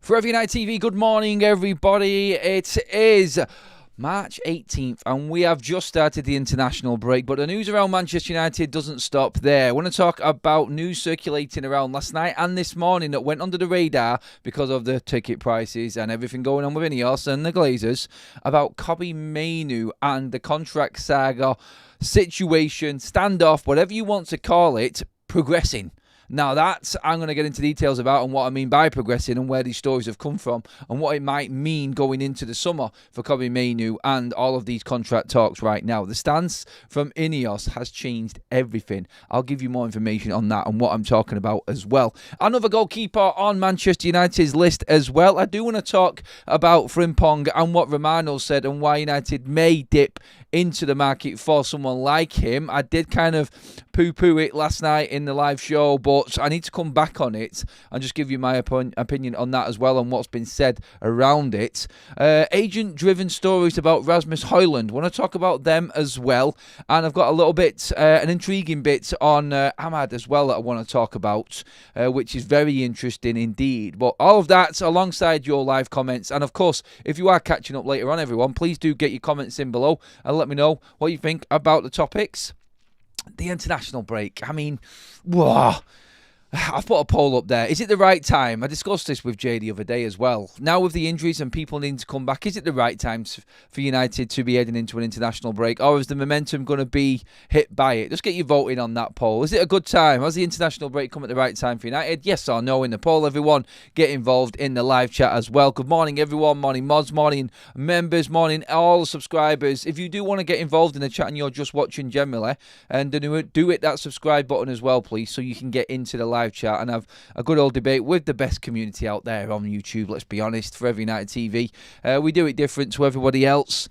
FUTV TV, good morning everybody. It is March 18th and we have just started the international break, but the news around Manchester United doesn't stop there. I want to talk about news circulating around last night and this morning that went under the radar because of the ticket prices and everything going on with INEOS and the Glazers about Kobbie Mainoo and the contract saga, situation, standoff, whatever you want to call it, progressing. Now that's, I'm going to get into details about and what I mean by progressing and where these stories have come from and what it might mean going into the summer for Kobbie Mainoo and all of these contract talks right now. The stance from INEOS has changed everything. I'll give you more information on that and what I'm talking about as well. Another goalkeeper on Manchester United's list as well. I do want to talk about Frimpong and what Romano said and why United may dip into the market for someone like him. I did kind of poo-poo it last night in the live show, but I need to come back on it and just give you my opinion on that as well and what's been said around it. Agent-driven stories about Rasmus Højlund. Want to talk about them as well. And I've got a little bit, an intriguing bit on Ahmad as well that I want to talk about, which is very interesting indeed. But all of that alongside your live comments. And of course, if you are catching up later on, everyone, please do get your comments in below and let me know what you think about the topics. The international break. I mean, whoa. I've put a poll up there. Is it the right time? I discussed this with Jay the other day as well. Now with the injuries and people needing to come back, is it the right time for United to be heading into an international break? Or is the momentum going to be hit by it? Just get your voting on that poll. Is it a good time? Has the international break come at the right time for United? Yes or no in the poll, everyone. Get involved in the live chat as well. Good morning, everyone. Morning, mods. Morning, members. Morning, all subscribers. If you do want to get involved in the chat and you're just watching generally, and do hit that subscribe button as well, please, so you can get into the live chat and have a good old debate with the best community out there on YouTube, let's be honest, FUTV United TV. We do it different to everybody else.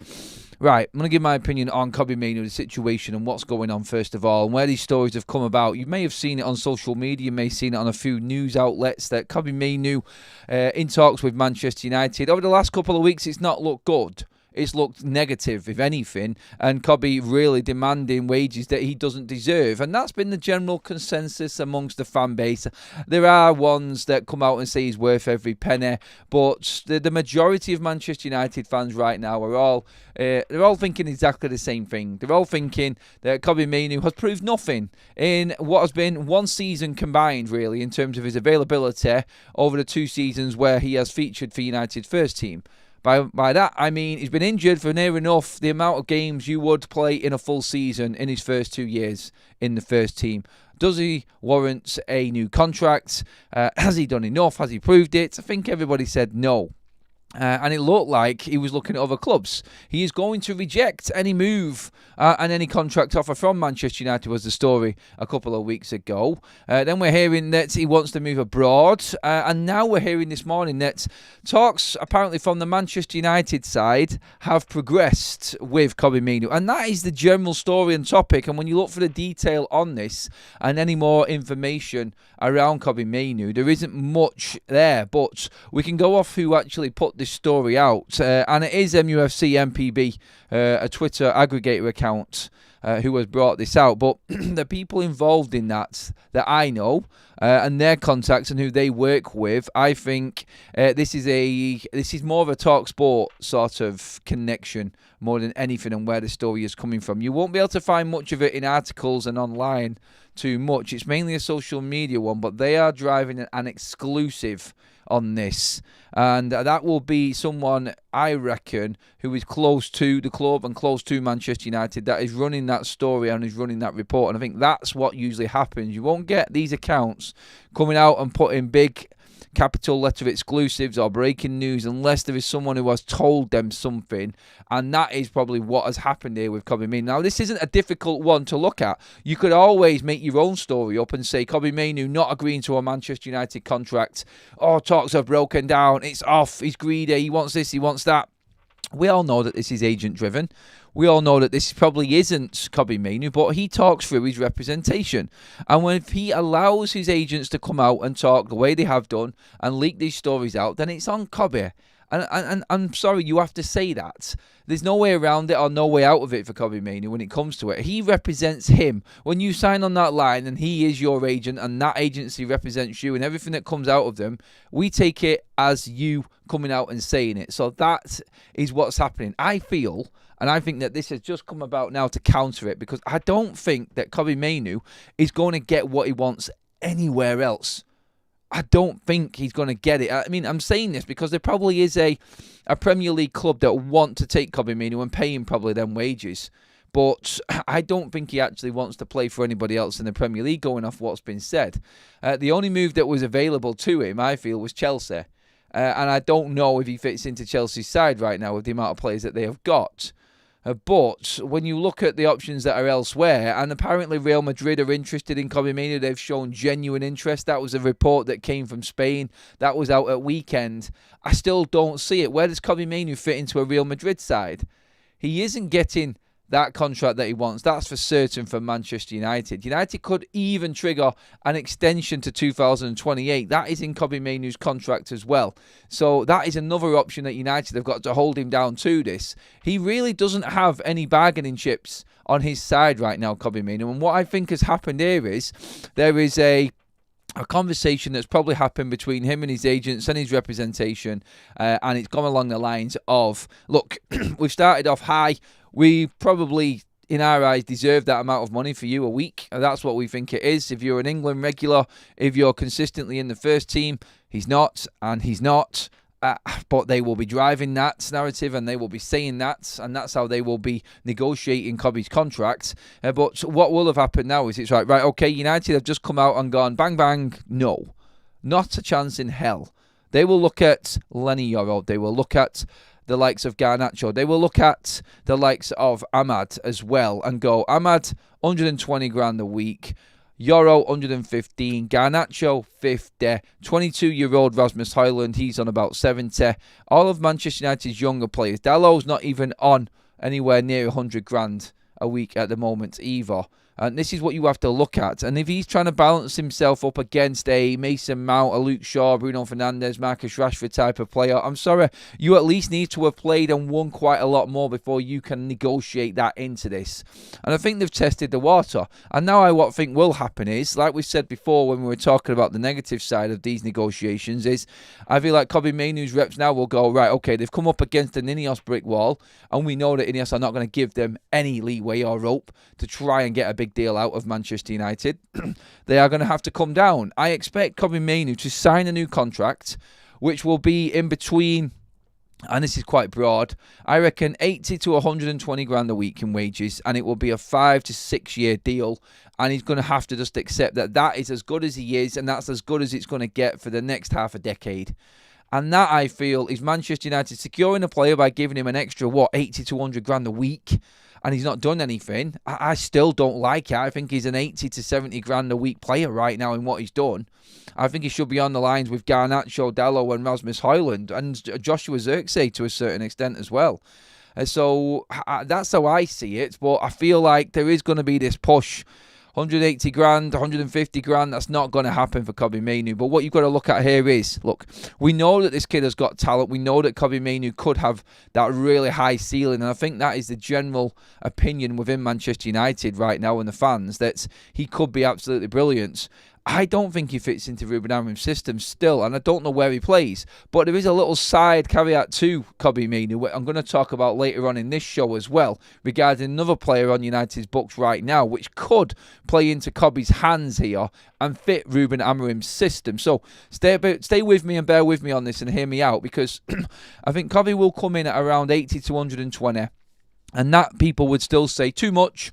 Right, I'm going to give my opinion on Kobbie Mainoo, the situation and what's going on first of all, and where these stories have come about. You may have seen it on social media, you may have seen it on a few news outlets that Kobbie Mainoo in talks with Manchester United. Over the last couple of weeks, it's not looked good. It's looked negative, if anything, and Kobbie really demanding wages that he doesn't deserve. And that's been the general consensus amongst the fan base. There are ones that come out and say he's worth every penny, but the majority of Manchester United fans right now are all they're all thinking exactly the same thing. They're all thinking that Kobbie Mainoo has proved nothing in what has been one season combined, really, in terms of his availability over the 2 seasons where he has featured for United's first team. By that, I mean he's been injured for near enough the amount of games you would play in a full season in his first 2 years in the first team. Does he warrant a new contract? Has he done enough? Has he proved it? I think everybody said no. And it looked like he was looking at other clubs. He is going to reject any move and any contract offer from Manchester United, was the story a couple of weeks ago. Then we're hearing that he wants to move abroad. And now we're hearing this morning that talks, apparently from the Manchester United side, have progressed with Kobbie Mainoo. And that is the general story and topic. And when you look for the detail on this and any more information around Kobbie Mainoo, there isn't much there. But we can go off who actually put this story out, and it is MUFC MPB, a Twitter aggregator account, who has brought this out. But the people involved in that I know, and their contacts and who they work with, I think this is more of a talk sport sort of connection more than anything, and where the story is coming from. You won't be able to find much of it in articles and online too much. It's mainly a social media one, but they are driving an exclusive on this, and that will be someone, I reckon, who is close to the club and close to Manchester United, that is running that story and is running that report. And I think that's what usually happens. You won't get these accounts coming out and putting big capital letter exclusives or breaking news unless there is someone who has told them something, and that is probably what has happened here with Kobbie Mainoo. Now, this isn't a difficult one to look at. You could always make your own story up and say Kobbie Mainoo not agreeing to a Manchester United contract. Oh, talks have broken down. It's off. He's greedy. He wants this. He wants that. We all know that this is agent-driven. We all know that this probably isn't Kobbie Mainoo, but he talks through his representation. And when he allows his agents to come out and talk the way they have done and leak these stories out, then it's on Kobbie. And I'm sorry, you have to say that. There's no way around it or no way out of it for Kobbie Mainoo when it comes to it. He represents him. When you sign on that line and he is your agent and that agency represents you and everything that comes out of them, we take it as you coming out and saying it. So that is what's happening. I feel, and I think that this has just come about now to counter it, because I don't think that Kobbie Mainoo is going to get what he wants anywhere else. I don't think he's going to get it. I mean, I'm saying this because there probably is a Premier League club that want to take Kobbie Mainoo and pay him probably them wages. But I don't think he actually wants to play for anybody else in the Premier League, going off what's been said. The only move that was available to him, I feel, was Chelsea. And I don't know if he fits into Chelsea's side right now with the amount of players that they have got. But when you look at the options that are elsewhere, and apparently Real Madrid are interested in Kobbie Mainoo, they've shown genuine interest. That was a report that came from Spain. That was out at weekend. I still don't see it. Where does Kobbie Mainoo fit into a Real Madrid side? He isn't getting that contract that he wants. That's for certain for Manchester United. United could even trigger an extension to 2028. That is in Kobbie Mainoo's contract as well. So that is another option that United have got to hold him down to this. He really doesn't have any bargaining chips on his side right now, Kobbie Mainoo. And what I think has happened here is there is a conversation that's probably happened between him and his agents and his representation, and it's gone along the lines of, look, we've started off high. We probably, in our eyes, deserve that amount of money for you a week. And that's what we think it is. If you're an England regular, if you're consistently in the first team, he's not, and he's not. But they will be driving that narrative and they will be saying that, and that's how they will be negotiating Kobbie's contract. But what will have happened now is it's right, okay, United have just come out and gone, bang, bang, no. Not a chance in hell. They will look at Lenny Yoro. They will look at the likes of Garnacho. They will look at the likes of Ahmad as well and go, Ahmad, 120 grand a week. Yoro, 115. Garnacho, 50. 22-year-old Rasmus Højlund, he's on about 70. All of Manchester United's younger players. Diallo's not even on anywhere near 100 grand a week at the moment either. And this is what you have to look at. And if he's trying to balance himself up against a Mason Mount, a Luke Shaw, Bruno Fernandes, Marcus Rashford type of player, I'm sorry, you at least need to have played and won quite a lot more before you can negotiate that into this. And I think they've tested the water. And now what I think will happen is, like we said before when we were talking about the negative side of these negotiations, is I feel like Kobbie Mainoo's reps now will go, right, okay, they've come up against an Ineos brick wall, and we know that Ineos are not going to give them any leeway or rope to try and get a big deal out of Manchester United. They are going to have to come down. I expect Kobbie Mainoo to sign a new contract, which will be in between, and this is quite broad, I reckon 80 to 120 grand a week in wages, and it will be a 5 to 6 year deal, and he's going to have to just accept that that is as good as he is, and that's as good as it's going to get for the next half a decade. And that, I feel, is Manchester United securing a player by giving him an extra, 80 to 100 grand a week, and he's not done anything. I still don't like it. I think he's an 80 to 70 grand a week player right now in what he's done. I think he should be on the lines with Garnacho, Diallo and Rasmus Højlund, and Joshua Zirkzee to a certain extent as well. So that's how I see it, but I feel like there is going to be this push. 180 grand, 150 grand, that's not going to happen for Kobbie Mainoo. But what you've got to look at here is, look, we know that this kid has got talent. We know that Kobbie Mainoo could have that really high ceiling. And I think that is the general opinion within Manchester United right now and the fans, that he could be absolutely brilliant. I don't think he fits into Ruben Amorim's system still, and I don't know where he plays. But there is a little side caveat to Kobbie Mainoo, which I'm going to talk about later on in this show as well, regarding another player on United's books right now, which could play into Kobbie's hands here and fit Ruben Amorim's system. So stay with me and bear with me on this and hear me out, because I think Kobbie will come in at around 80 to 120, and that people would still say too much.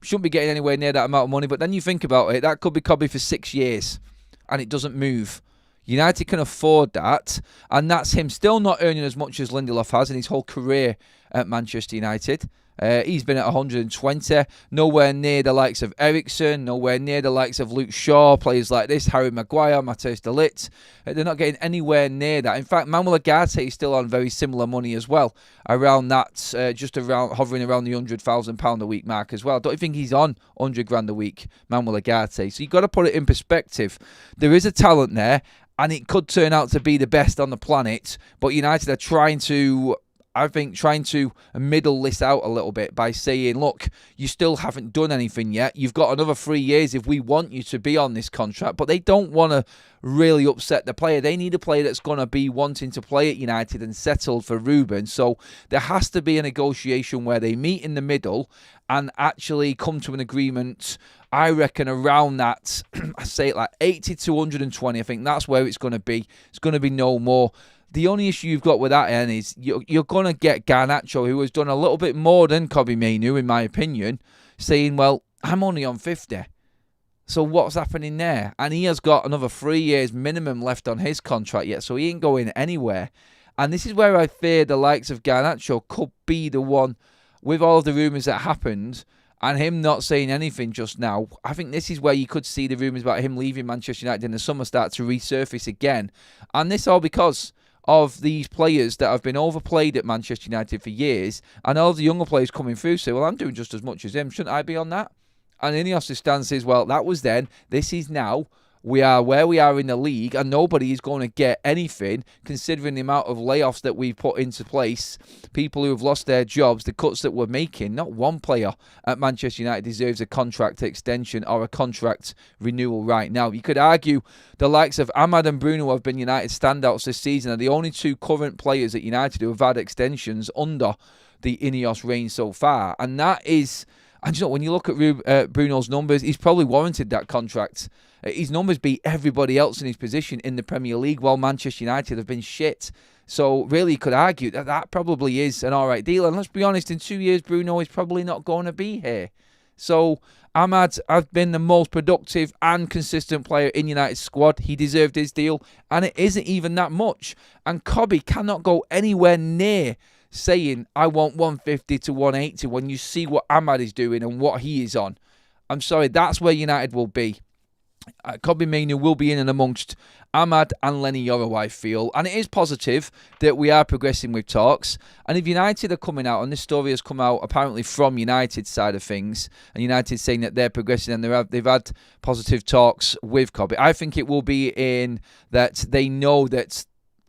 Shouldn't be getting anywhere near that amount of money. But then you think about it, that could be Kobbie for 6 years and it doesn't move. United can afford that, and that's him still not earning as much as Lindelof has in his whole career at Manchester United. He's been at 120, nowhere near the likes of Eriksen, nowhere near the likes of Luke Shaw, players like this, Harry Maguire, Matthijs de Ligt. They're not getting anywhere near that. In fact, Manuel Ugarte is still on very similar money as well, around that, just around hovering around the £100,000 a week mark as well. I don't think he's on 100 grand a week, Manuel Ugarte. So you've got to put it in perspective. There is a talent there, and it could turn out to be the best on the planet. But United are trying to middle this out a little bit by saying, look, you still haven't done anything yet. You've got another 3 years if we want you to be on this contract. But they don't want to really upset the player. They need a player that's going to be wanting to play at United and settled for Ruben. So there has to be a negotiation where they meet in the middle and actually come to an agreement. I reckon around that, I say it like 80 to 120. I think that's where it's going to be. It's going to be no more. The only issue you've got with that, Ian, is you're going to get Garnacho, who has done a little bit more than Kobbie Mainoo, in my opinion, saying, well, I'm only on 50. So what's happening there? And he has got another 3 years minimum left on his contract yet, so he ain't going anywhere. And this is where I fear the likes of Garnacho could be the one, with all of the rumours that happened, and him not saying anything just now. I think this is where you could see the rumours about him leaving Manchester United in the summer start to resurface again. And this all because of these players that have been overplayed at Manchester United for years, and all of the younger players coming through say, well, I'm doing just as much as him. Shouldn't I be on that? And Ineos' stance is, well, that was then. This is now. We are where we are in the league, and nobody is going to get anything, considering the amount of layoffs that we've put into place, people who have lost their jobs, the cuts that we're making. Not one player at Manchester United deserves a contract extension or a contract renewal right now. You could argue the likes of Ahmad and Bruno have been United standouts this season, are the only two current players at United who have had extensions under the Ineos reign so far. And that is, and you know, when you look at Bruno's numbers, he's probably warranted that contract. His numbers beat everybody else in his position in the Premier League, while Manchester United have been shit. So really, you could argue that that probably is an all right deal. And let's be honest, in 2 years, Bruno is probably not going to be here. So Ahmad has been the most productive and consistent player in United's squad. He deserved his deal, and it isn't even that much. And Kobbie cannot go anywhere near saying, I want 150 to 180 when you see what Ahmad is doing and what he is on. I'm sorry, that's where United will be. Kobbie Mainoo will be in and amongst Ahmad and Lenny Yoro, I feel. And it is positive that we are progressing with talks. And if United are coming out, and this story has come out apparently from United's side of things, and United saying that they're progressing and they've had positive talks with Kobbie, I think it will be in that they know that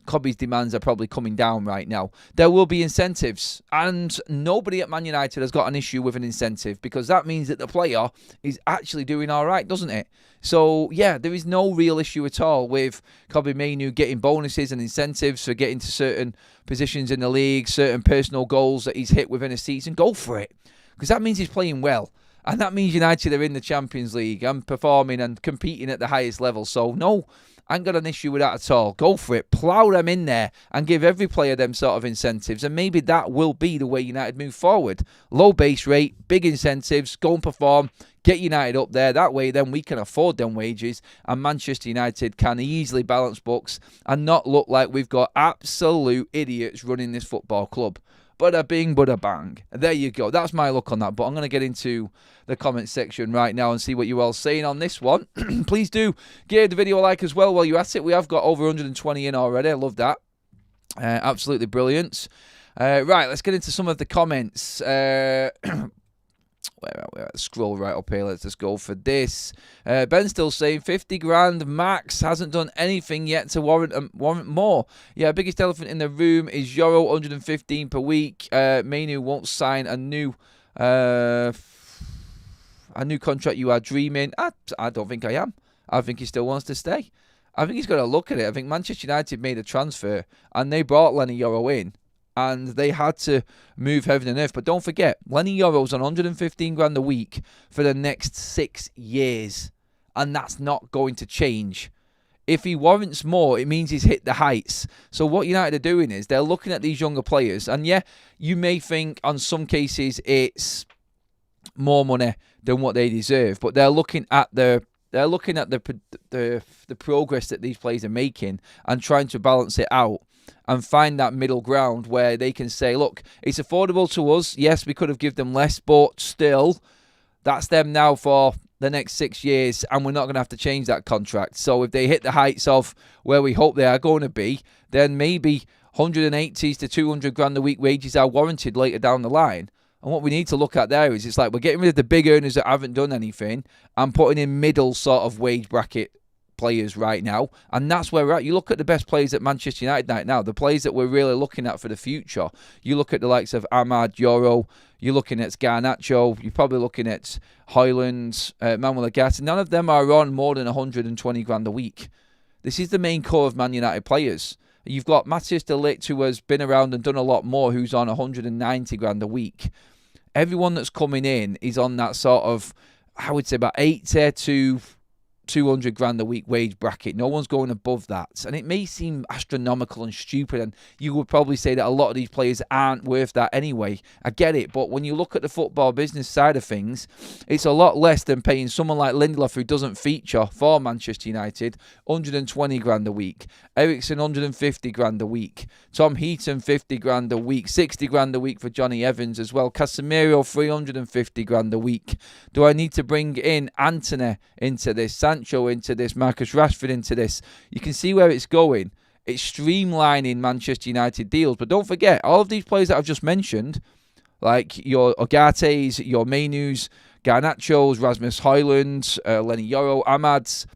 Kobbie's demands are probably coming down right now. There will be incentives, and nobody at Man United has got an issue with an incentive, because that means that the player is actually doing all right, doesn't it? So, yeah, there is no real issue at all with Kobbie Mainoo getting bonuses and incentives for getting to certain positions in the league, certain personal goals that he's hit within a season. Go for it, because that means he's playing well. And that means United are in the Champions League and performing and competing at the highest level. So, no, I ain't got an issue with that at all. Go for it. Plough them in there and give every player them sort of incentives. And maybe that will be the way United move forward. Low base rate, big incentives, go and perform, get United up there. That way, then we can afford them wages. And Manchester United can easily balance books and not look like we've got absolute idiots running this football club. Bada bing, bada bang. There you go. That's my look on that. But I'm going to get into the comment section right now and see what you all saying on this one. Please do give the video a like as well while you're at it. We have got over 120 in already. I love that. Absolutely brilliant. Right, let's get into some of the comments. Where are we? Scroll right up here. Let's just go for this. Ben still saying 50 grand max. Hasn't done anything yet to warrant more. Yeah, biggest elephant in the room is Yoro, 115 per week. Mainoo won't sign a new contract. You are dreaming. I don't think I am. I think he still wants to stay. I think he's got to look at it. I think Manchester United made a transfer and they brought Lenny Yoro in. And they had to move heaven and earth. But don't forget, Lenny Yoro's on 115 grand a week for the next 6 years. And that's not going to change. If he warrants more, it means he's hit the heights. So what United are doing is they're looking at these younger players. And yeah, you may think on some cases it's more money than what they deserve. But they're looking at the progress that these players are making and trying to balance it out. And find that middle ground where they can say, look, it's affordable to us. Yes, we could have given them less, but still, that's them now for the next 6 years, and we're not going to have to change that contract. So if they hit the heights of where we hope they are going to be, then maybe 180s to 200 grand a week wages are warranted later down the line. And what we need to look at there is it's like we're getting rid of the big earners that haven't done anything and putting in middle sort of wage bracket players right now, and that's where we're at. You look at the best players at Manchester United right now, the players that we're really looking at for the future. You look at the likes of Amad, Diallo, you're looking at Garnacho, you're probably looking at Højlund, Manuel Ugarte. None of them are on more than 120 grand a week. This is the main core of Man United players. You've got Matthias de Ligt, who has been around and done a lot more, who's on 190 grand a week. Everyone that's coming in is on that sort of, I would say, about 80 to 200 grand a week wage bracket. No one's going above that. And it may seem astronomical and stupid, and you would probably say that a lot of these players aren't worth that anyway. I get it, but when you look at the football business side of things, it's a lot less than paying someone like Lindelof, who doesn't feature for Manchester United, 120 grand a week. Eriksen, 150 grand a week. Tom Heaton, 50 grand a week. 60 grand a week for Johnny Evans as well. Casemiro, 350 grand a week. Do I need to bring in Antony into this? Sancho into this, Marcus Rashford into this? You can see where it's going. It's streamlining Manchester United deals. But don't forget, all of these players that I've just mentioned, like your Ugarte's, your Mainoo's, Garnacho's, Rasmus Højlund, Lenny Yoro, Amad's,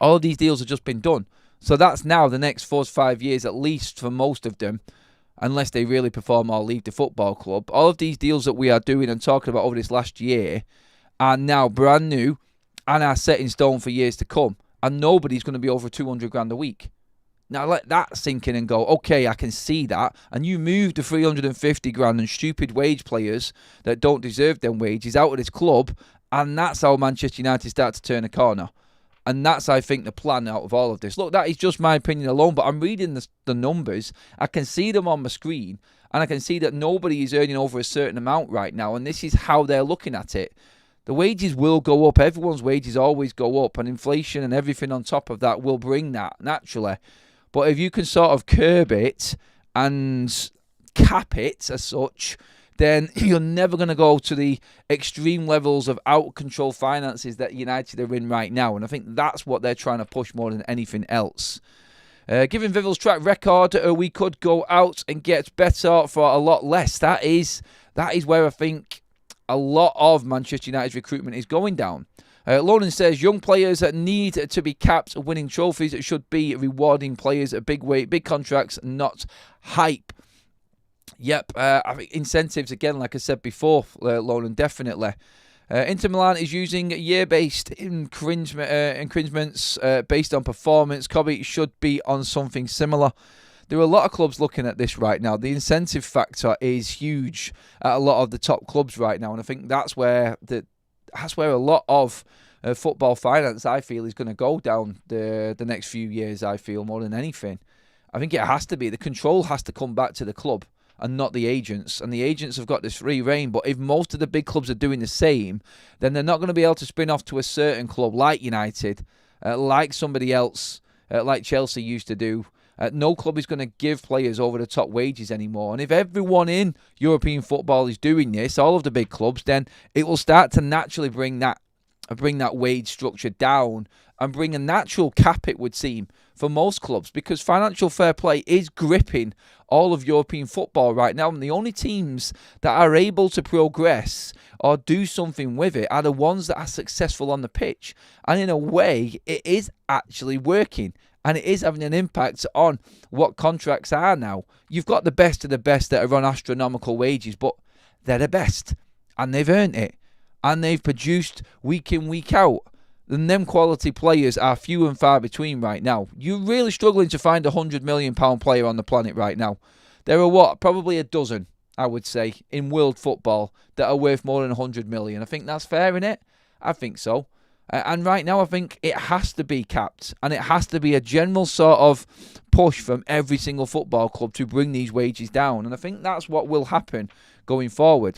all of these deals have just been done. So that's now the next 4 to 5 years, at least for most of them, unless they really perform or leave the football club. All of these deals that we are doing and talking about over this last year are now brand new and are set in stone for years to come. And nobody's going to be over 200 grand a week. Now let that sink in and go, okay, I can see that. And you move the 350 grand and stupid wage players that don't deserve them wages out of this club, and that's how Manchester United start to turn a corner. And that's, I think, the plan out of all of this. Look, that is just my opinion alone, but I'm reading the numbers. I can see them on my screen, and I can see that nobody is earning over a certain amount right now, and this is how they're looking at it. The wages will go up. Everyone's wages always go up, and inflation and everything on top of that will bring that, naturally. But if you can sort of curb it and cap it as such, then you're never going to go to the extreme levels of out-of-control finances that United are in right now. And I think that's what they're trying to push more than anything else. Given Vival's track record, we could go out and get better for a lot less. That is where I think a lot of Manchester United's recruitment is going down. Lauren says, young players that need to be capped winning trophies. It should be rewarding players at big contracts, not hype. Yep, I think incentives, again, like I said before, Lauren, definitely. Inter Milan is using year-based increments based on performance. Kobbie should be on something similar. There are a lot of clubs looking at this right now. The incentive factor is huge at a lot of the top clubs right now, and I think that's where a lot of football finance, I feel, is going to go down the next few years, I feel, more than anything. I think it has to be. The control has to come back to the club and not the agents. And the agents have got this free reign. But if most of the big clubs are doing the same, then they're not going to be able to spin off to a certain club like United, like somebody else, like Chelsea used to do. No club is going to give players over the top wages anymore. And if everyone in European football is doing this, all of the big clubs, then it will start to naturally bring that wage structure down and bring a natural cap, it would seem, for most clubs, because financial fair play is gripping all of European football right now, and the only teams that are able to progress or do something with it are the ones that are successful on the pitch. And in a way, it is actually working, and it is having an impact on what contracts are now. You've got the best of the best that are on astronomical wages, but they're the best, and they've earned it, and they've produced week in, week out. And them quality players are few and far between right now. You're really struggling to find a £100 million player on the planet right now. There are probably a dozen, I would say, in world football that are worth more than 100 million. I think that's fair, innit? I think so. And right now, I think it has to be capped, and it has to be a general sort of push from every single football club to bring these wages down. And I think that's what will happen going forward.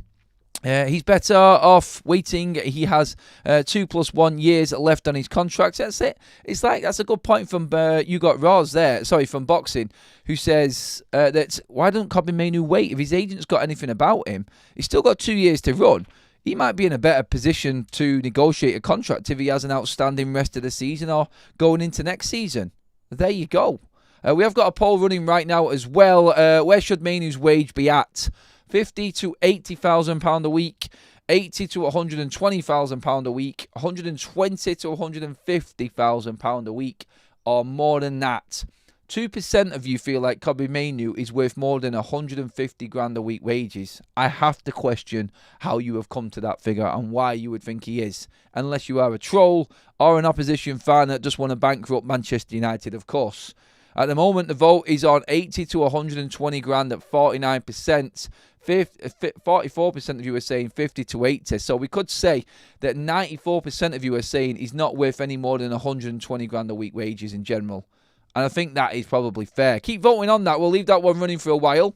He's better off waiting. He has 2+1 years left on his contract. That's it. It's like, that's a good point from You Got Raws there. Sorry, from Boxing, who says that why don't Kobbie Mainoo wait? If his agent's got anything about him, he's still got 2 years to run. He might be in a better position to negotiate a contract if he has an outstanding rest of the season or going into next season. There you go. We have got a poll running right now as well. Where should Mainoo's wage be at? £50,000 to £80,000 a week. 80 to £120,000 a week, 120 to £150,000 a week, or more than that. 2% of you feel like Kobbie Mainoo is worth more than 150 grand a week wages. I have to question how you have come to that figure and why you would think he is. Unless you are a troll or an opposition fan that just want to bankrupt Manchester United, of course. At the moment, the vote is on 80 to 120 grand at 49%. 44% of you are saying 50 to 80. So we could say that 94% of you are saying he's not worth any more than 120 grand a week wages in general. And I think that is probably fair. Keep voting on that. We'll leave that one running for a while.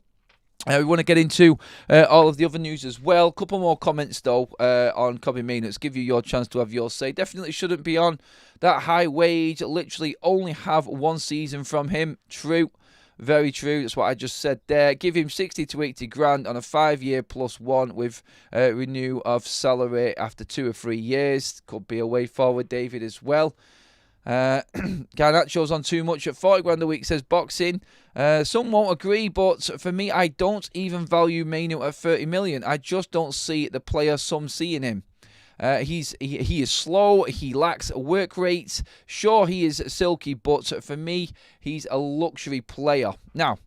We want to get into all of the other news as well. A couple more comments, though, on Kobbie Mainoo. Let's give you your chance to have your say. Definitely shouldn't be on that high wage. Literally only have one season from him. True. Very true. That's what I just said there. Give him 60 to 80 grand on a 5-year +1 with renew of salary after 2 or 3 years. Could be a way forward, David, as well. Garnacho's on too much at 40 grand a week, says Boxing. Some won't agree, but for me, I don't even value Mainoo at 30 million. I just don't see the player some see in him. He is slow. He lacks work rates. Sure, he is silky, but for me, he's a luxury player. Now,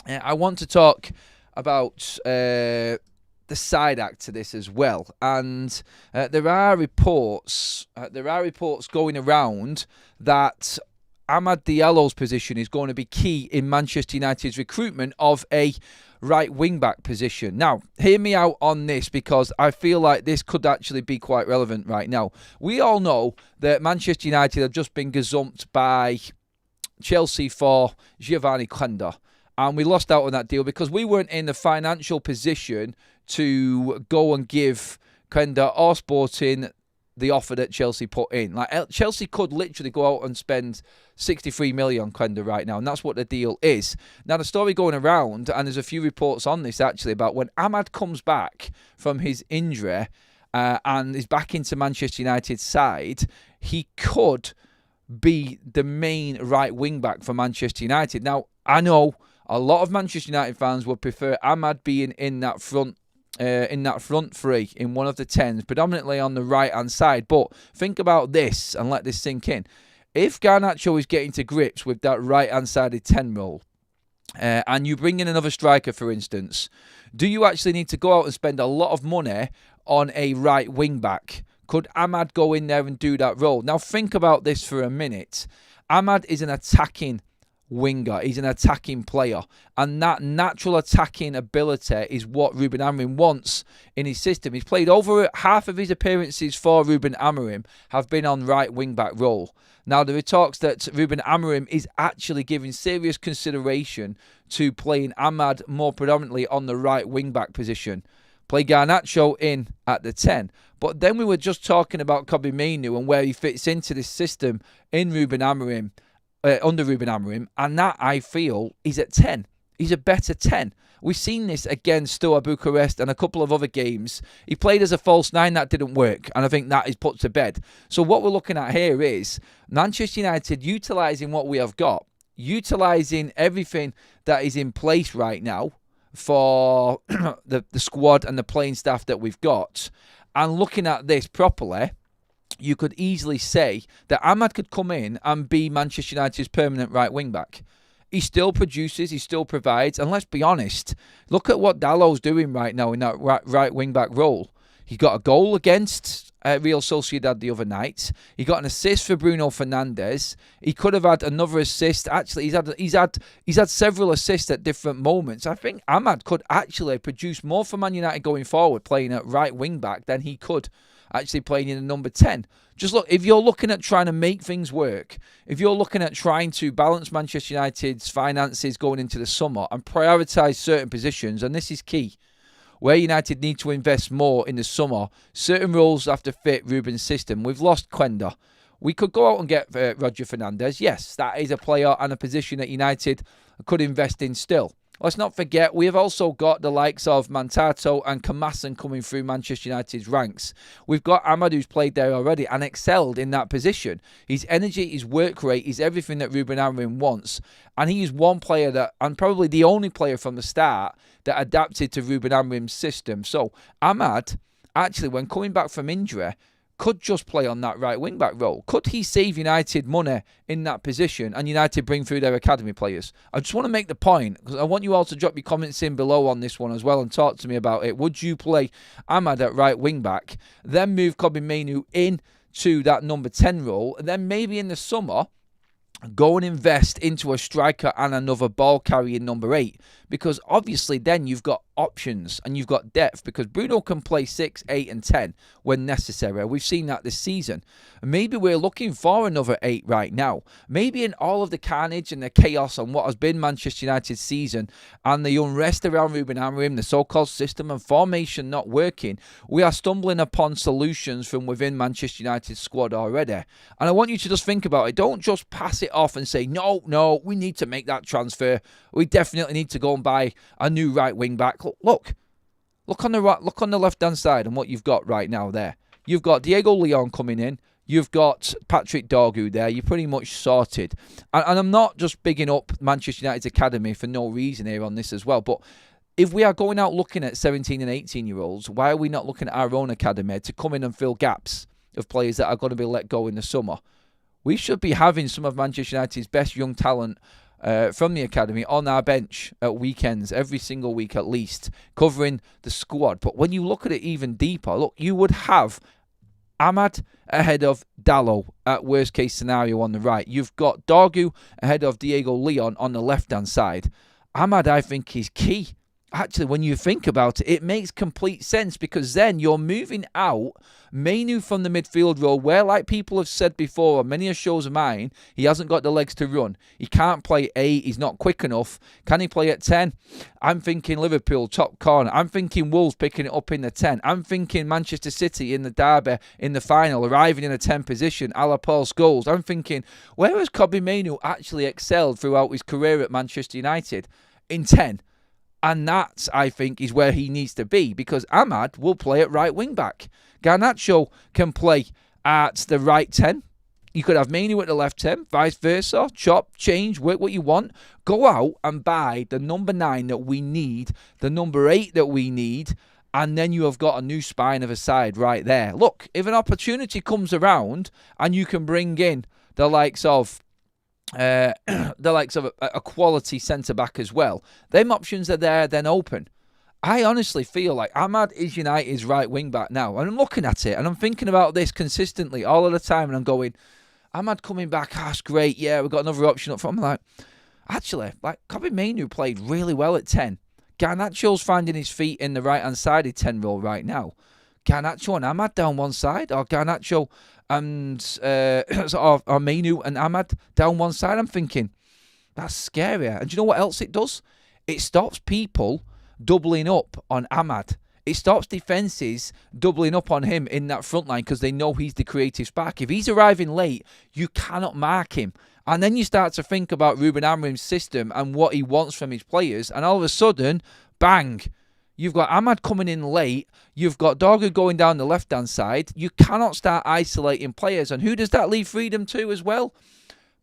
I want to talk about the side act to this as well, and there are reports going around that Amad Diallo's position is going to be key in Manchester United's recruitment of a right wing-back position. Now, hear me out on this, because I feel like this could actually be quite relevant right now. We all know that Manchester United have just been gazumped by Chelsea for Giovanni Quenda, and we lost out on that deal because we weren't in the financial position to go and give Quenda or Sporting the offer that Chelsea put in. Like, Chelsea could literally go out and spend 63 million on Quenda right now, and that's what the deal is. Now, the story going around, and there's a few reports on this actually, about when Amad comes back from his injury and is back into Manchester United's side, he could be the main right wing back for Manchester United. Now, I know a lot of Manchester United fans would prefer Amad being in that front three, in one of the 10s, predominantly on the right-hand side. But think about this and let this sink in. If Garnacho is getting to grips with that right-hand sided 10 role, and you bring in another striker, for instance, do you actually need to go out and spend a lot of money on a right wing-back? Could Amad go in there and do that role? Now, think about this for a minute. Amad is an attacking winger. He's an attacking player, and that natural attacking ability is what Ruben Amorim wants in his system. He's played over half of his appearances for Ruben Amorim have been on right wing back role. Now, there are talks that Ruben Amorim is actually giving serious consideration to playing Amad more predominantly on the right wing back position. Play Garnacho in at the 10. But then we were just talking about Kobbie Mainoo and where he fits into this system in Ruben Amorim. Under Ruben Amorim, and that, I feel, is at 10. He's a better 10. We've seen this against Steaua Bucharest and a couple of other games. He played as a false 9, that didn't work, and I think that is put to bed. So what we're looking at here is Manchester United utilising what we have got, utilising everything that is in place right now for the squad and the playing staff that we've got, and looking at this properly. You could easily say that Amad could come in and be Manchester United's permanent right wing back. He still produces, he still provides, and let's be honest, look at what Diallo's doing right now in that right wing back role. He got a goal against Real Sociedad the other night. He got an assist for Bruno Fernandes. He could have had another assist. Actually, he's had several assists at different moments. I think Amad could actually produce more for Man United going forward, playing at right wing back, than he could actually playing in the number 10. Just look, if you're looking at trying to make things work, if you're looking at trying to balance Manchester United's finances going into the summer and prioritise certain positions, and this is key, where United need to invest more in the summer, certain roles have to fit Ruben's system. We've lost Quenda. We could go out and get Roger Fernandes. Yes, that is a player and a position that United could invest in still. Let's not forget, we have also got the likes of Mantato and Kamasan coming through Manchester United's ranks. We've got Amad, who's played there already and excelled in that position. His energy, his work rate is everything that Ruben Amorim wants. And he is one player that, and probably the only player from the start, that adapted to Ruben Amorim's system. So, Amad, actually, when coming back from injury, could just play on that right wing-back role. Could he save United money in that position and United bring through their academy players? I just want to make the point, because I want you all to drop your comments in below on this one as well and talk to me about it. Would you play Ahmad at right wing-back, then move Kobbie Mainoo in to that number 10 role, and then maybe in the summer, go and invest into a striker and another ball carrying number 8, because obviously then you've got options and you've got depth, because Bruno can play 6, 8 and 10 when necessary. We've seen that this season. Maybe we're looking for another 8 right now. Maybe in all of the carnage and the chaos on what has been Manchester United's season and the unrest around Ruben Amorim, the so-called system and formation not working, we are stumbling upon solutions from within Manchester United's squad already. And I want you to just think about it. Don't just pass it off and say, no, we need to make that transfer. We definitely need to go and buy a new right wing back. Look on the right, look on the left-hand side and what you've got right now there. You've got Diego Leon coming in. You've got Patrick Dorgu there. You're pretty much sorted. And I'm not just bigging up Manchester United's academy for no reason here on this as well. But if we are going out looking at 17 and 18-year-olds, why are we not looking at our own academy to come in and fill gaps of players that are going to be let go in the summer? We should be having some of Manchester United's best young talent from the academy on our bench at weekends, every single week at least, covering the squad. But when you look at it even deeper, look, you would have Ahmad ahead of Diallo at worst case scenario on the right. You've got Dorgu ahead of Diego Leon on the left-hand side. Ahmad, I think, is key. Actually, when you think about it, it makes complete sense, because then you're moving out Mainoo from the midfield role where, like people have said before on many shows of mine, he hasn't got the legs to run. He can't play 8. He's not quick enough. Can he play at 10? I'm thinking Liverpool, top corner. I'm thinking Wolves picking it up in the 10. I'm thinking Manchester City in the derby in the final, arriving in a 10 position, a la Paul Scholes. I'm thinking, where has Kobbie Mainoo actually excelled throughout his career at Manchester United? In 10. And that, I think, is where he needs to be, because Ahmad will play at right wing-back. Garnacho can play at the right 10. You could have Mainoo at the left 10, vice versa. Chop, change, work what you want. Go out and buy the number 9 that we need, the number 8 that we need, and then you have got a new spine of a side right there. Look, if an opportunity comes around and you can bring in the likes of a quality centre-back as well, them options are there, then open. I honestly feel like Ahmad is United's right wing-back now. And I'm looking at it and I'm thinking about this consistently all of the time, and I'm going, Ahmad coming back, that's great, yeah, we've got another option up front. I'm like, actually, Kobbie Mainoo played really well at 10. Garnacho's finding his feet in the right-hand side of 10 role right now. Garnacho and Ahmad down one side, or Garnacho and or Mainoo and Ahmad down one side. I'm thinking, that's scarier. And do you know what else it does? It stops people doubling up on Ahmad. It stops defences doubling up on him in that front line, because they know he's the creative spark. If he's arriving late, you cannot mark him. And then you start to think about Ruben Amorim's system and what he wants from his players, and all of a sudden, bang, you've got Ahmad coming in late. You've got Dorgu going down the left-hand side. You cannot start isolating players. And who does that leave freedom to as well?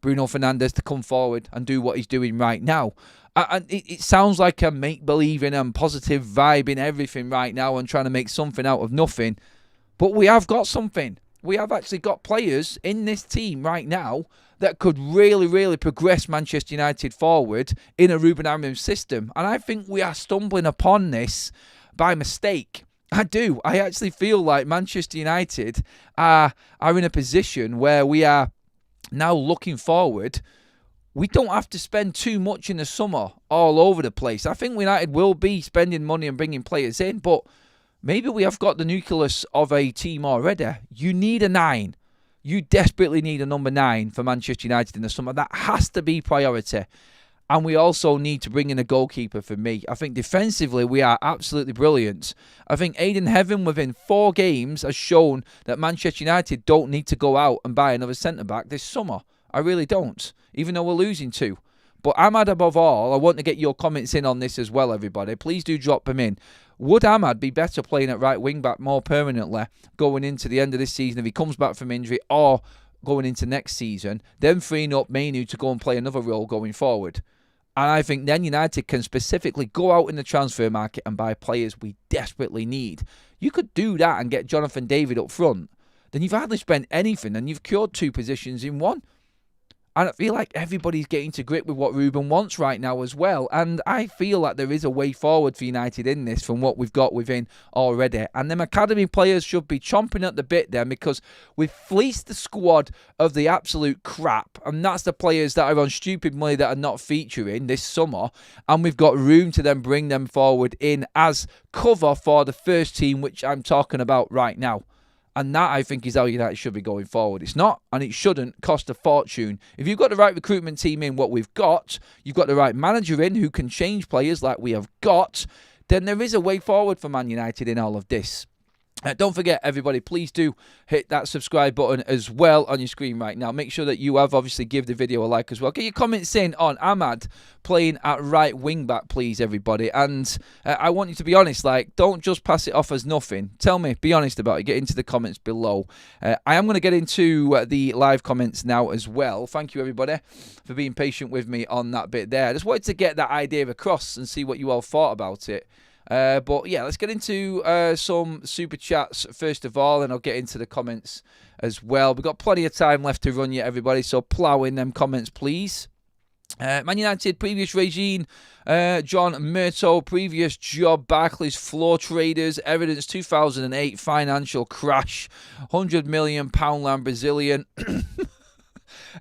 Bruno Fernandes to come forward and do what he's doing right now. And it sounds like a make-believing and positive vibe in everything right now and trying to make something out of nothing. But we have got something. We have actually got players in this team right now that could really, really progress Manchester United forward in a Ruben Amorim system. And I think we are stumbling upon this by mistake. I do. I actually feel like Manchester United are in a position where we are now looking forward. We don't have to spend too much in the summer all over the place. I think United will be spending money and bringing players in, but maybe we have got the nucleus of a team already. You need a 9. You desperately need a number 9 for Manchester United in the summer. That has to be priority. And we also need to bring in a goalkeeper for me. I think defensively we are absolutely brilliant. I think Aiden Heaven within 4 games has shown that Manchester United don't need to go out and buy another centre-back this summer. I really don't, even though we're losing 2. But Ahmad above all, I want to get your comments in on this as well, everybody. Please do drop them in. Would Ahmad be better playing at right wing-back more permanently going into the end of this season if he comes back from injury, or going into next season, then freeing up Mainoo to go and play another role going forward? And I think then United can specifically go out in the transfer market and buy players we desperately need. You could do that and get Jonathan David up front. Then you've hardly spent anything and you've cured 2 positions in one. And I feel like everybody's getting to grip with what Ruben wants right now as well. And I feel like there is a way forward for United in this from what we've got within already. And them academy players should be chomping at the bit then, because we've fleeced the squad of the absolute crap. And that's the players that are on stupid money that are not featuring this summer. And we've got room to then bring them forward in as cover for the first team, which I'm talking about right now. And that, I think, is how United should be going forward. It's not, and it shouldn't, cost a fortune. If you've got the right recruitment team in, what we've got, you've got the right manager in who can change players like we have got, then there is a way forward for Man United in all of this. Don't forget, everybody, please do hit that subscribe button as well on your screen right now. Make sure that you have obviously give the video a like as well. Get your comments in on Ahmad playing at right wing back, please, everybody. And I want you to be honest, like, don't just pass it off as nothing. Tell me, be honest about it. Get into the comments below. I am going to get into the live comments now as well. Thank you, everybody, for being patient with me on that bit there. I just wanted to get that idea across and see what you all thought about it. But yeah, let's get into some super chats first of all, and I'll get into the comments as well. We've got plenty of time left to run yet, everybody, so plough in them comments, please. Man United, previous regime, John Murto, previous job, Barclays Floor Traders, evidence 2008 financial crash, £100 million land Brazilian.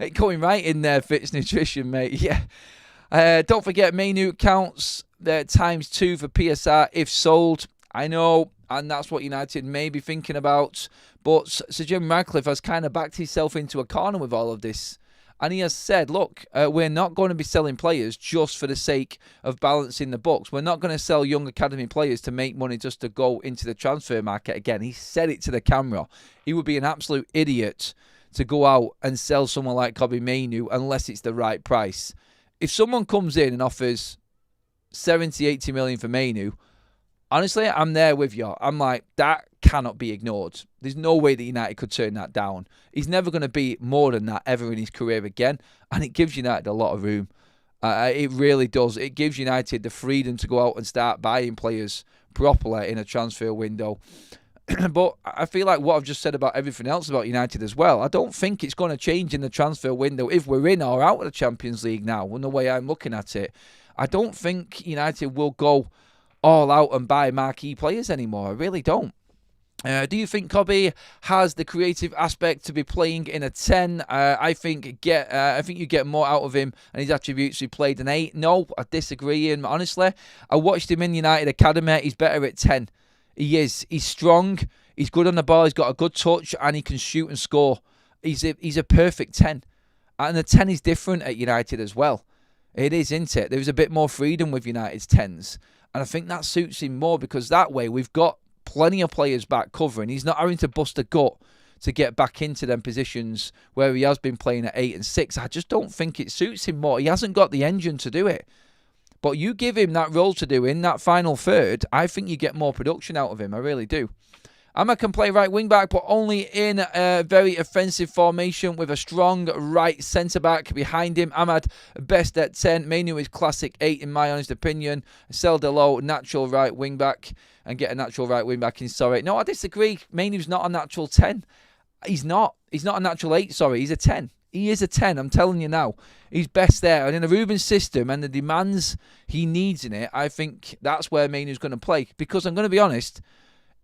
It going right in there, Fitz Nutrition, mate, yeah. Don't forget, Mainoo counts ×2 for PSR if sold. I know, and that's what United may be thinking about. But Sir Jim Radcliffe has kind of backed himself into a corner with all of this. And he has said, look, we're not going to be selling players just for the sake of balancing the books. We're not going to sell young academy players to make money just to go into the transfer market again. He said it to the camera. He would be an absolute idiot to go out and sell someone like Kobbie Mainoo unless it's the right price. If someone comes in and offers 70, 80 million for Mainoo, honestly, I'm there with you. I'm like, that cannot be ignored. There's no way that United could turn that down. He's never going to be more than that ever in his career again, and it gives United a lot of room. It really does. It gives United the freedom to go out and start buying players properly in a transfer window. But I feel like what I've just said about everything else about United as well, I don't think it's going to change in the transfer window if we're in or out of the Champions League now, in the way I'm looking at it. I don't think United will go all out and buy marquee players anymore. I really don't. Do you think Kobbie has the creative aspect to be playing in a 10? I think you get more out of him and his attributes. He played an 8. No, I disagree. And honestly, I watched him in United Academy. He's better at 10. He is. He's strong. He's good on the ball. He's got a good touch, and he can shoot and score. He's a perfect 10. And the 10 is different at United as well. It is, isn't it? There's a bit more freedom with United's 10s. And I think that suits him more because that way we've got plenty of players back covering. He's not having to bust a gut to get back into them positions where he has been playing at 8 and 6. I just don't think it suits him more. He hasn't got the engine to do it. But you give him that role to do in that final third, I think you get more production out of him. I really do. Ahmad can play right wing back, but only in a very offensive formation with a strong right centre back behind him. Ahmad best at 10. Mainoo is classic 8 in my honest opinion. Sell Diallo, natural right wing back, and get a natural right wing back in. Sorry, no, I disagree. Mainoo's not a natural 10. He's not. He's not a natural 8. Sorry, he's a 10. He is a 10, I'm telling you now. He's best there. And in the Ruben system and the demands he needs in it, I think that's where Mainoo's going to play. Because I'm going to be honest,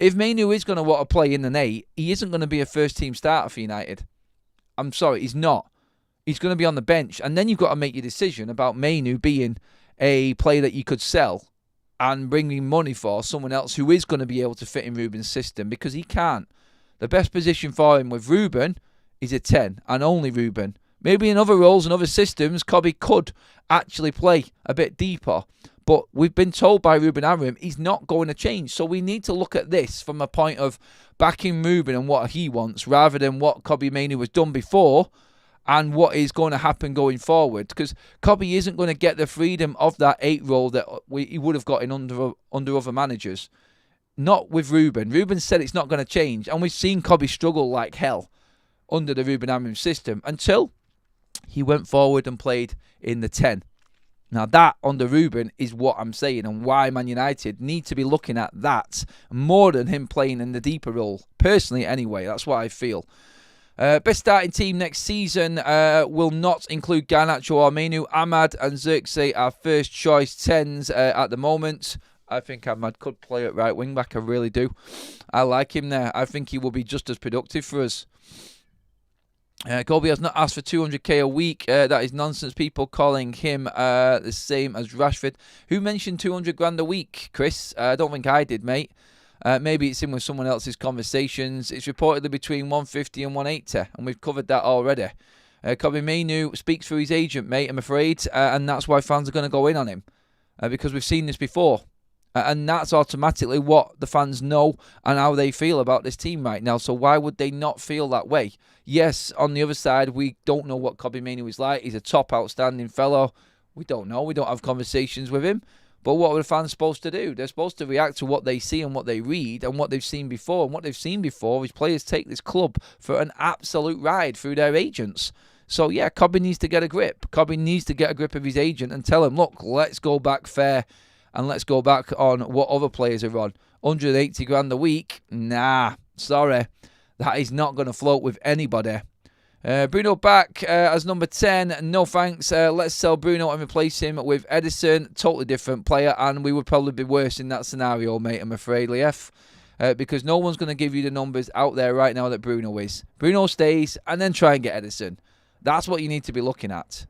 if Mainoo is going to want to play in an 8, he isn't going to be a first-team starter for United. I'm sorry, he's not. He's going to be on the bench. And then you've got to make your decision about Mainoo being a player that you could sell and bringing money for someone else who is going to be able to fit in Ruben's system, because he can't. The best position for him with Ruben is a 10, and only Ruben. Maybe in other roles and other systems, Kobbie could actually play a bit deeper. But we've been told by Ruben Amorim he's not going to change. So we need to look at this from a point of backing Ruben and what he wants, rather than what Kobbie Mainoo has done before and what is going to happen going forward. Because Kobbie isn't going to get the freedom of that 8 role that he would have gotten under other managers. Not with Ruben. Ruben said it's not going to change. And we've seen Kobbie struggle like hell under the Ruben Amorim system until he went forward and played in the 10. Now that, under Ruben, is what I'm saying, and why Man United need to be looking at that more than him playing in the deeper role. Personally, anyway, that's what I feel. Best starting team next season will not include Garnacho or Mainoo. Ahmad and Xerxes are first choice 10s at the moment. I think Ahmad could play at right wing back. I really do. I like him there. I think he will be just as productive for us. Kobbie has not asked for 200k a week. That is nonsense. People calling him the same as Rashford. Who mentioned 200 grand a week, Chris? I don't think I did, mate. Maybe it's in with someone else's conversations. It's reportedly between 150 and 180, and we've covered that already. Kobbie Mainoo speaks for his agent, mate, I'm afraid, and that's why fans are going to go in on him, because we've seen this before. And that's automatically what the fans know and how they feel about this team right now. So why would they not feel that way? Yes, on the other side, we don't know what Kobbie Mainoo is like. He's a top outstanding fellow. We don't know. We don't have conversations with him. But what are the fans supposed to do? They're supposed to react to what they see and what they read and what they've seen before. And what they've seen before is players take this club for an absolute ride through their agents. So, yeah, Kobbie needs to get a grip. Kobbie needs to get a grip of his agent and tell him, look, let's go back fair. And let's go back on what other players are on. 180 grand a week? Nah, sorry. That is not going to float with anybody. Bruno back as number 10. No thanks. Let's sell Bruno and replace him with Edison. Totally different player. And we would probably be worse in that scenario, mate, I'm afraid, Lief. Because no one's going to give you the numbers out there right now that Bruno is. Bruno stays and then try and get Edison. That's what you need to be looking at.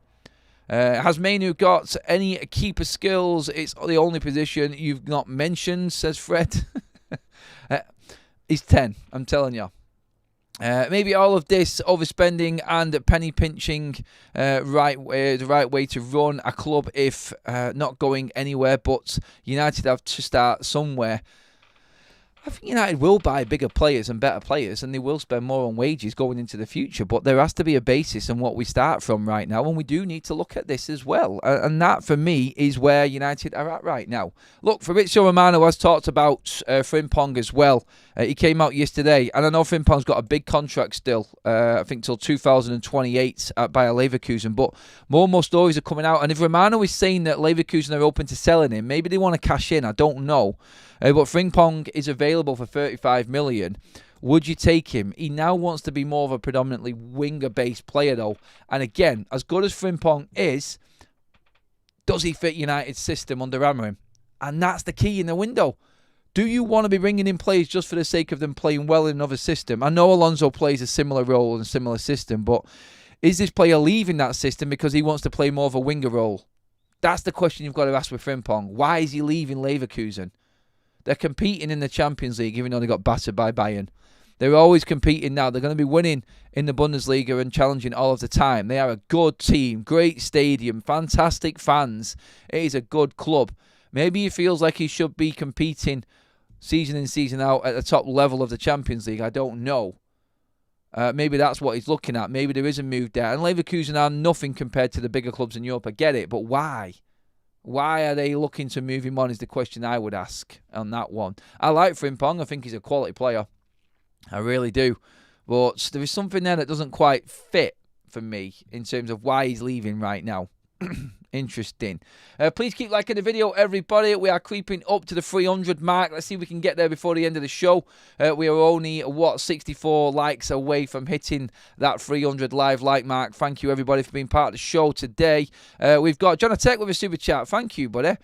Has Mainoo got any keeper skills? It's the only position you've not mentioned, says Fred. He's 10, I'm telling you. Maybe all of this overspending and penny pinching the right way to run a club if not going anywhere, but United have to start somewhere. I think United will buy bigger players and better players, and they will spend more on wages going into the future. But there has to be a basis on what we start from right now, and we do need to look at this as well. And that, for me, is where United are at right now. Look, Fabrizio Romano has talked about Frimpong as well. He came out yesterday, and I know Frimpong's got a big contract still, I think till 2028 at Bayer Leverkusen. But more and more stories are coming out, and if Romano is saying that Leverkusen are open to selling him, maybe they want to cash in, I don't know. But Frimpong is available for 35 million. Would you take him? He now wants to be more of a predominantly winger-based player, though. And again, as good as Frimpong is, does he fit United's system under Amorim? And that's the key in the window. Do you want to be bringing in players just for the sake of them playing well in another system? I know Alonso plays a similar role and a similar system, but is this player leaving that system because he wants to play more of a winger role? That's the question you've got to ask with Frimpong. Why is he leaving Leverkusen? They're competing in the Champions League, even though they got battered by Bayern. They're always competing now. They're going to be winning in the Bundesliga and challenging all of the time. They are a good team, great stadium, fantastic fans. It is a good club. Maybe he feels like he should be competing season in, season out at the top level of the Champions League. I don't know. Maybe that's what he's looking at. Maybe there is a move there. And Leverkusen are nothing compared to the bigger clubs in Europe. I get it, but why? Why are they looking to move him on is the question I would ask on that one. I like Frimpong. I think he's a quality player. I really do. But there is something there that doesn't quite fit for me in terms of why he's leaving right now. Interesting. Please keep liking the video, everybody. We are creeping up to the 300 mark. Let's see if we can get there before the end of the show. We are only, 64 likes away from hitting that 300 live like mark. Thank you, everybody, for being part of the show today. We've got John Tech with a super chat. Thank you, buddy.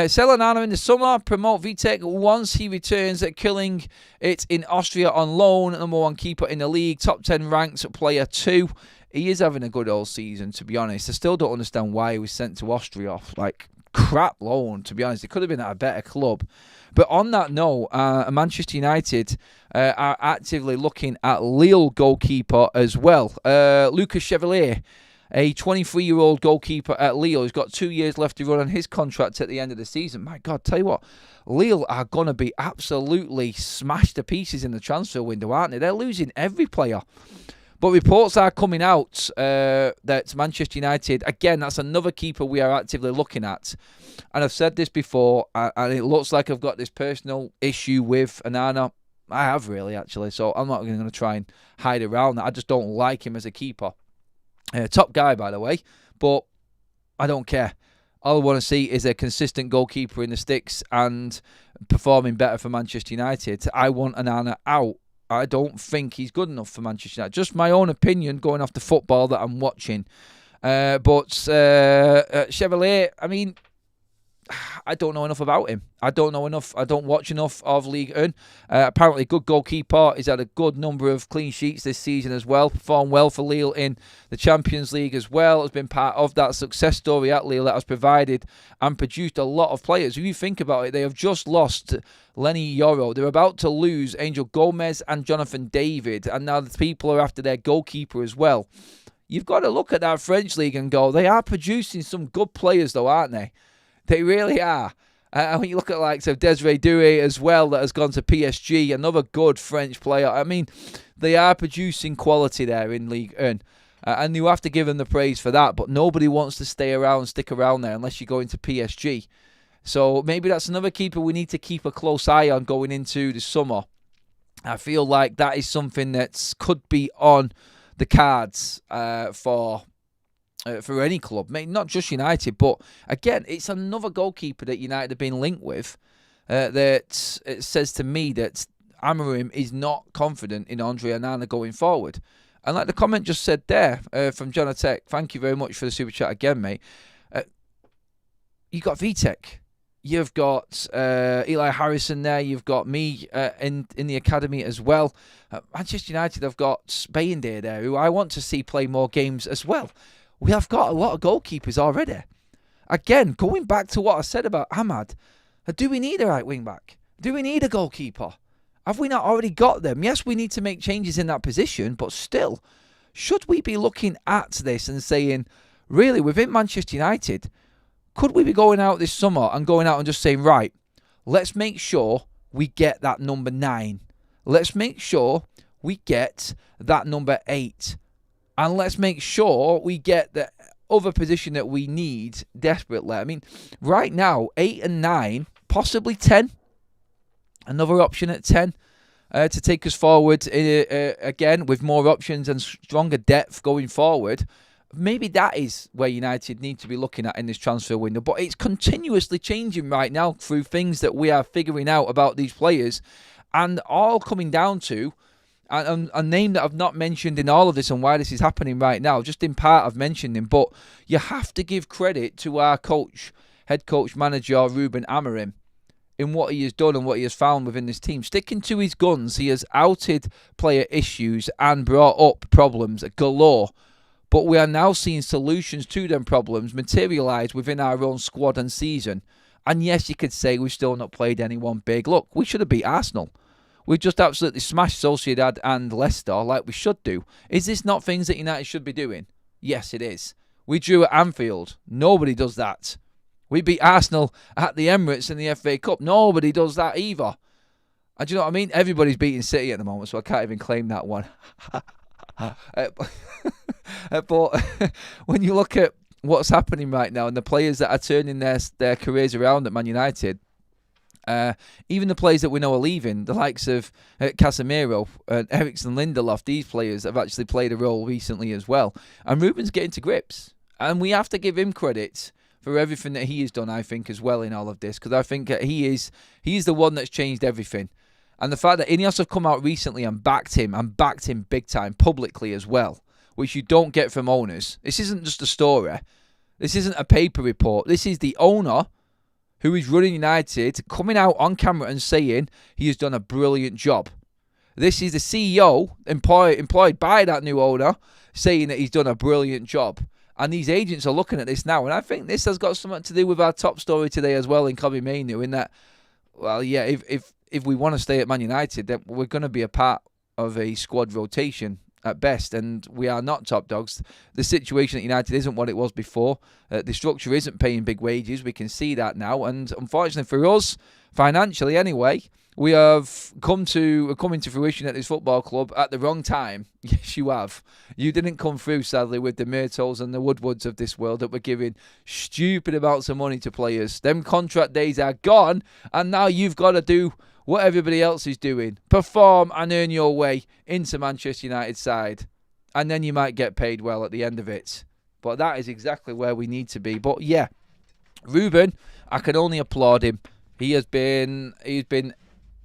Sell Onana in the summer. Promote Vitek once he returns, killing it in Austria on loan. Number 1 keeper in the league. Top 10 ranked player 2. He is having a good all season, to be honest. I still don't understand why he was sent to Austria off like crap loan, to be honest. It could have been at a better club. But on that note, Manchester United are actively looking at Lille goalkeeper as well. Lucas Chevalier, a 23-year-old goalkeeper at Lille, who's got 2 years left to run on his contract at the end of the season. My God, tell you what, Lille are going to be absolutely smashed to pieces in the transfer window, aren't they? They're losing every player. But reports are coming out that Manchester United, again, that's another keeper we are actively looking at. And I've said this before, and it looks like I've got this personal issue with Onana. I have really, actually, so I'm not going to try and hide around that. I just don't like him as a keeper. Top guy, by the way, but I don't care. All I want to see is a consistent goalkeeper in the sticks and performing better for Manchester United. I want Onana out. I don't think he's good enough for Manchester United. Just my own opinion going off the football that I'm watching. But Chevalier, I mean, I don't know enough about him. I don't know enough. I don't watch enough of Ligue 1. Apparently, good goalkeeper. He's had a good number of clean sheets this season as well. Performed well for Lille in the Champions League as well. Has been part of that success story at Lille that has provided and produced a lot of players. If you think about it, they have just lost Lenny Yoro. They're about to lose Angel Gomez and Jonathan David. And now the people are after their goalkeeper as well. You've got to look at that French league and go, they are producing some good players though, aren't they? They really are. And when you look at likes of Desiree Doué as well, that has gone to PSG, another good French player. I mean, they are producing quality there in Ligue 1. And you have to give them the praise for that. But nobody wants to stick around there unless you go into PSG. So maybe that's another keeper we need to keep a close eye on going into the summer. I feel like that is something that could be on the cards for any club, not just United, but again, it's another goalkeeper that United have been linked with that it says to me that Amorim is not confident in Andre Onana going forward. And like the comment just said there from Jonatech, thank you very much for the super chat again, mate. You've got Vitek. You've got Eli Harrison there. You've got me in the academy as well. Manchester United have got Bayendare there, who I want to see play more games as well. We have got a lot of goalkeepers already. Again, going back to what I said about Ahmad, do we need a right wing back? Do we need a goalkeeper? Have we not already got them? Yes, we need to make changes in that position, but still, should we be looking at this and saying, really, within Manchester United, could we be going out this summer and going out and just saying, right, let's make sure we get that number 9. Let's make sure we get that number 8. And let's make sure we get the other position that we need desperately. I mean, right now, 8 and 9, possibly 10. Another option at 10 to take us forward again with more options and stronger depth going forward. Maybe that is where United need to be looking at in this transfer window. But it's continuously changing right now through things that we are figuring out about these players. And all coming down to a name that I've not mentioned in all of this and why this is happening right now. Just in part I've mentioned him. But you have to give credit to our coach, head coach, manager, Ruben Amorim, in what he has done and what he has found within this team. Sticking to his guns, he has outed player issues and brought up problems galore. But we are now seeing solutions to them problems materialise within our own squad and season. And yes, you could say we've still not played anyone big. Look, we should have beat Arsenal. We've just absolutely smashed Sociedad and Leicester like we should do. Is this not things that United should be doing? Yes, it is. We drew at Anfield. Nobody does that. We beat Arsenal at the Emirates in the FA Cup. Nobody does that either. And do you know what I mean? Everybody's beating City at the moment, so I can't even claim that one. But when you look at what's happening right now and the players that are turning their careers around at Man United, even the players that we know are leaving, the likes of Casemiro and Eriksen Lindelof, these players have actually played a role recently as well. And Ruben's getting to grips. And we have to give him credit for everything that he has done, I think, as well in all of this. Because I think that he is the one that's changed everything. And the fact that Ineos have come out recently and backed him big time, publicly as well, which you don't get from owners. This isn't just a story. This isn't a paper report. This is the owner who is running United coming out on camera and saying he has done a brilliant job. This is the CEO employed by that new owner saying that he's done a brilliant job. And these agents are looking at this now. And I think this has got something to do with our top story today as well in Kobbie Mainoo, in that, well, yeah, if we want to stay at Man United, then we're going to be a part of a squad rotation at best, and we are not top dogs. The situation at United isn't what it was before. The structure isn't paying big wages. We can see that now, and unfortunately for us, financially anyway, we have come into fruition at this football club at the wrong time. Yes, you have. You didn't come through, sadly, with the Myrtles and the Woodwards of this world that were giving stupid amounts of money to players. Them contract days are gone, and now you've got to do what everybody else is doing. Perform and earn your way into Manchester United's side. And then you might get paid well at the end of it. But that is exactly where we need to be. But yeah, Ruben, I can only applaud him. He's been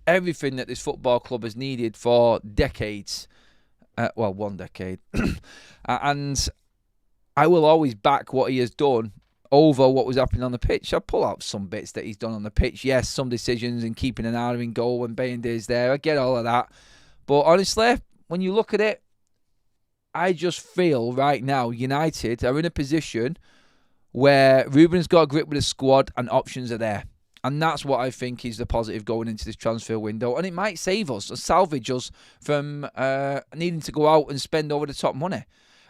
everything that this football club has needed for decades. Well, 1 decade. And I will always back what he has done over what was happening on the pitch. I pull out some bits that he's done on the pitch. Yes, some decisions and keeping an eye in goal when Bayindir's there. I get all of that. But honestly, when you look at it, I just feel right now United are in a position where Ruben's got a grip with the squad and options are there. And that's what I think is the positive going into this transfer window. And it might save us, or salvage us from needing to go out and spend over the top money.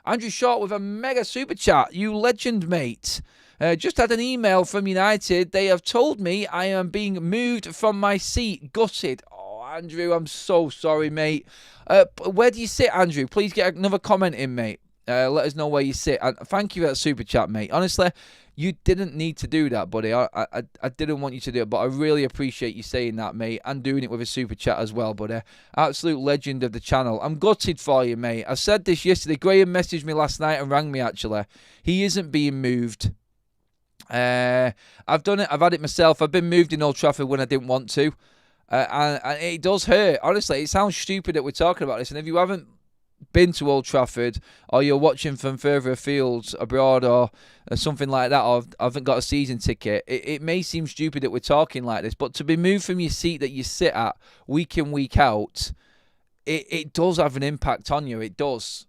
Andrew Short with a mega super chat. You legend, mate. Just had an email from United. They have told me I am being moved from my seat. Gutted. Oh, Andrew, I'm so sorry, mate. Where do you sit, Andrew? Please get another comment in, mate. Let us know where you sit. And thank you for that super chat, mate. Honestly, you didn't need to do that, buddy. I didn't want you to do it, but I really appreciate you saying that, mate, and doing it with a super chat as well, buddy. Absolute legend of the channel. I'm gutted for you, mate. I said this yesterday. Graham messaged me last night and rang me, actually. He isn't being moved. I've done it. I've had it myself. I've been moved in Old Trafford when I didn't want to. And it does hurt. Honestly, it sounds stupid that we're talking about this, and if you haven't been to Old Trafford, or you're watching from further afield abroad, or something like that, or haven't got a season ticket, it may seem stupid that we're talking like this, but to be moved from your seat that you sit at week in, week out, it does have an impact on you. It does.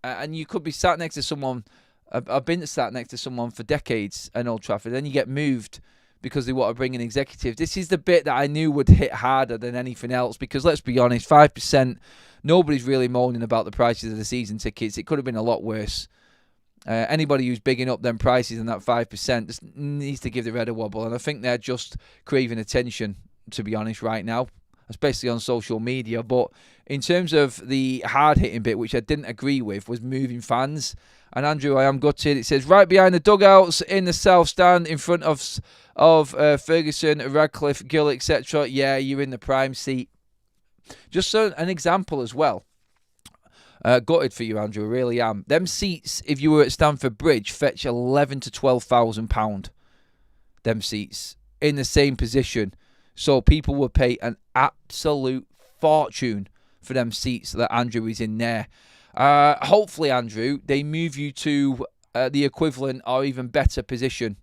And you could be sat next to someone. I've been sat next to someone for decades at Old Trafford, then you get moved because they want to bring in executives. This is the bit that I knew would hit harder than anything else, because let's be honest, 5%, nobody's really moaning about the prices of the season tickets. It could have been a lot worse. Anybody who's bigging up them prices and that 5% just needs to give the red a wobble, and I think they're just craving attention, to be honest, right now, especially on social media. But in terms of the hard-hitting bit, which I didn't agree with, was moving fans. And Andrew, I am gutted. It says, right behind the dugouts in the south stand in front of Ferguson, Radcliffe, Gill, etc. Yeah, you're in the prime seat. Just so an example as well. Gutted for you, Andrew, I really am. Them seats, if you were at Stamford Bridge, fetch £11,000 to £12,000. Them seats in the same position. So people will pay an absolute fortune for them seats that Andrew is in there. Hopefully, Andrew, they move you to the equivalent or even better position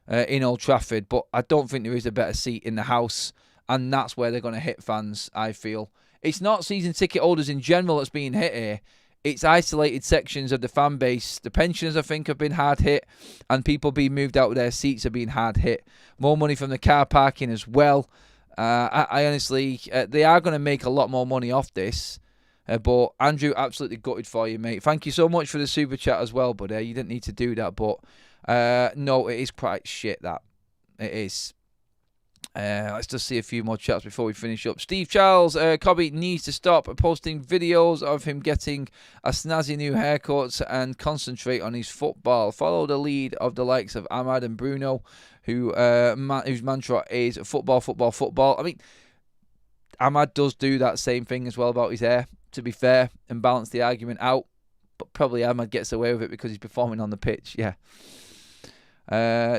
in Old Trafford. But I don't think there is a better seat in the house. And that's where they're going to hit fans, I feel. It's not season ticket holders in general that's being hit here. It's isolated sections of the fan base. The pensioners, I think, have been hard hit. And people being moved out of their seats are being hard hit. More money from the car parking as well. I honestly, they are going to make a lot more money off this. But Andrew, absolutely gutted for you, mate. Thank you so much for the super chat as well, buddy. You didn't need to do that. But no, it is quite shit, that. It is. Let's just see a few more chats before we finish up. Steve Charles, Kobbie needs to stop posting videos of him getting a snazzy new haircut and concentrate on his football. Follow the lead of the likes of Ahmad and Bruno, whose mantra is football, football, football. I mean, Ahmad does do that same thing as well about his hair, to be fair, and balance the argument out. But probably Ahmad gets away with it because he's performing on the pitch, yeah.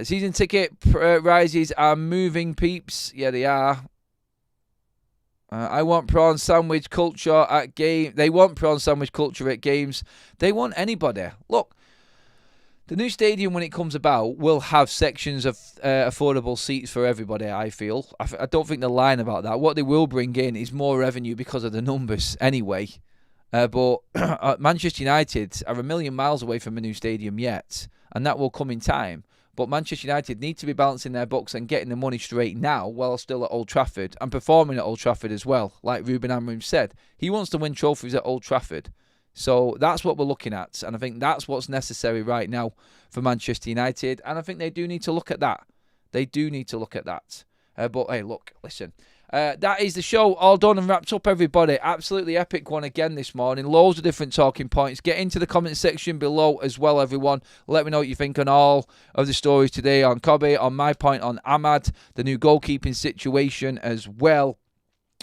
Season ticket rises are moving, peeps. Yeah, they are. I want prawn sandwich culture at game. They want prawn sandwich culture at games. They want anybody. Look, the new stadium, when it comes about, will have sections of affordable seats for everybody, I feel. I don't think they're lying about that. What they will bring in is more revenue because of the numbers anyway. But Manchester United are a million miles away from a new stadium yet, and that will come in time. But Manchester United need to be balancing their books and getting the money straight now while still at Old Trafford and performing at Old Trafford as well. Like Ruben Amorim said, he wants to win trophies at Old Trafford. So that's what we're looking at. And I think that's what's necessary right now for Manchester United. And I think they do need to look at that. They do need to look at that. But hey, look, listen. That is the show all done and wrapped up, everybody. Absolutely epic one again this morning. Loads of different talking points. Get into the comment section below as well, everyone. Let me know what you think on all of the stories today, on Kobbie, on my point on Ahmad, the new goalkeeping situation as well.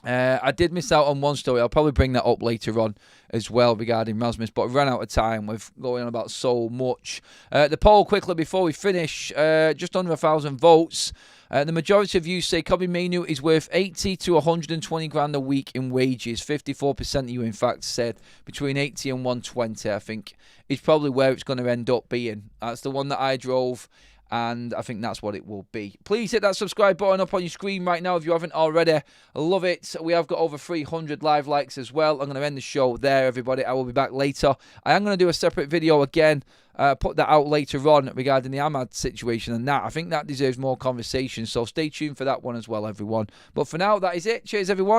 I did miss out on one story. I'll probably bring that up later on as well regarding Rasmus, but I ran out of time with going on about so much. The poll quickly before we finish, just under 1,000 votes. The majority of you say Kobbie Mainoo is worth 80 to 120 grand a week in wages. 54% of you, in fact, said between 80 and 120. I think is probably where it's going to end up being. That's the one that I drove, and I think that's what it will be. Please hit that subscribe button up on your screen right now if you haven't already. I love it. We have got over 300 live likes as well. I'm going to end the show there, everybody. I will be back later. I am going to do a separate video again, put that out later on regarding the Ahmad situation and that. I think that deserves more conversation, so stay tuned for that one as well, everyone. But for now, that is it. Cheers, everyone.